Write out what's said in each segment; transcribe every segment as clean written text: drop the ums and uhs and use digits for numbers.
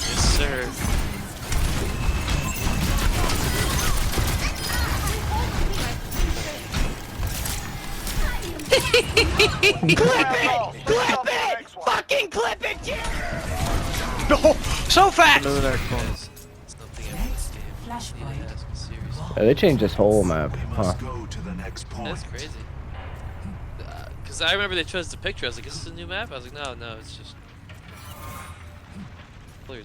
Yes, sir. Clip it! Fucking clip it, yeah! No! So fast! Another next one. Something in this game. Need to ask me seriously. Yeah, they changed this whole map, huh? That's crazy. Cause I remember they chose the picture. I was like, "Is this a new map?" I was like, "No, it's just."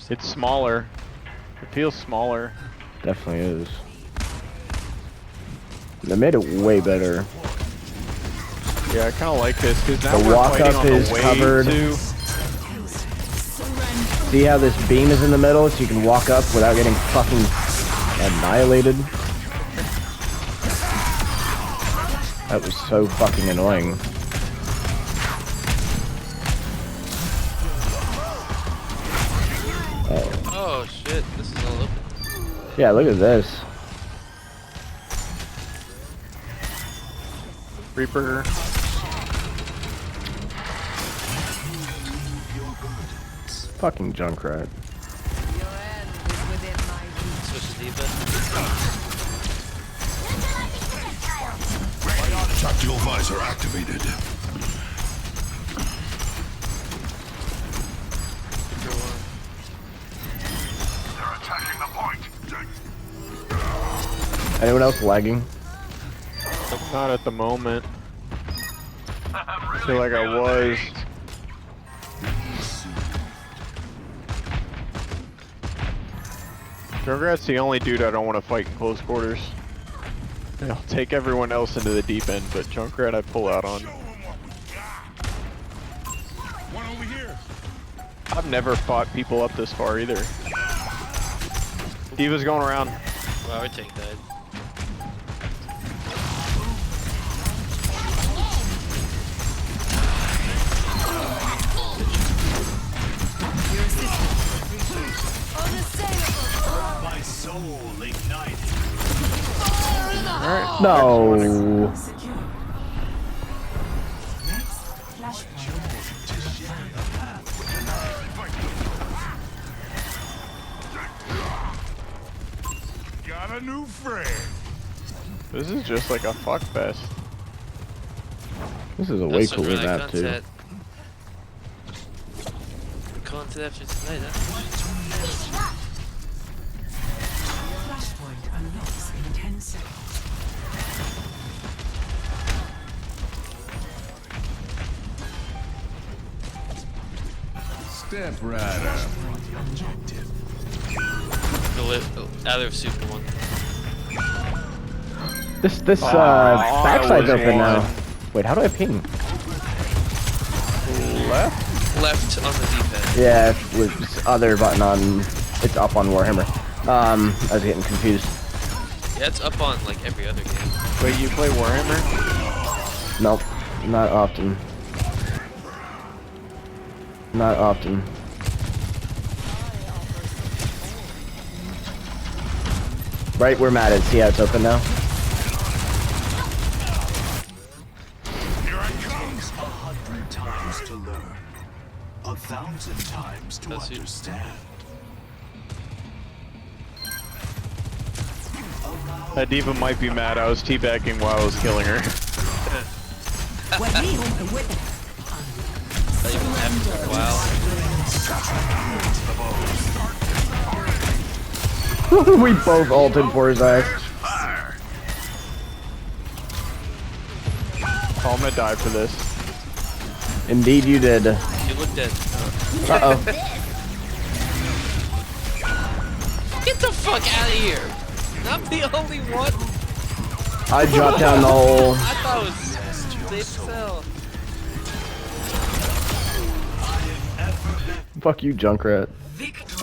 It's smaller. It feels smaller. Definitely is. They made it way better. Yeah, I kind of like this because now The we're walk fighting up on is the way covered. to. See how this beam is in the middle, so you can walk up without getting fucking annihilated? That was so fucking annoying. Oh shit! This is all open. Yeah, look at this. Reaper. Fucking Junkrat. Switch to D.Va. Tactical visor activated. They're attacking the point. Anyone else lagging? Not at the moment. I feel like I was. Junkrat's the only dude I don't want to fight in close quarters. I'll take everyone else into the deep end, but Junkrat I pull out on. One over here. I've never fought people up this far either. D.Va's going around. Wow, our tank died. My soul ignites. Alright. No. Got a new friend. This is just like a fuck fest. This is a way That's some cooler really map, too. content. Content after tonight, huh? Flashpoint unlocks in 10 seconds. Step right up. Out of Super one. This backside's I was open now. one. Wait, how do I ping? Left? Left on the D-pad. Yeah, with this other button on, it's up on Warhammer. I was getting confused. Yeah, it's up on like every other game. Wait, you play Warhammer? Nope, not often. Not often. Right where Matt is. See how it's open now? Here I come. 100 times to learn. 1,000 times to That's you. understand. That D.Va might be mad. I was teabagging while I was killing her. Not even happened for a while. We both ulted for his ass. Fire. Oh, I'm gonna die for this. Indeed you did. You look dead. Uh-oh. Get the fuck out of here! I'm the only one. I dropped down the hole. I thought it was safe cell. Fuck you, Junkrat. Victory.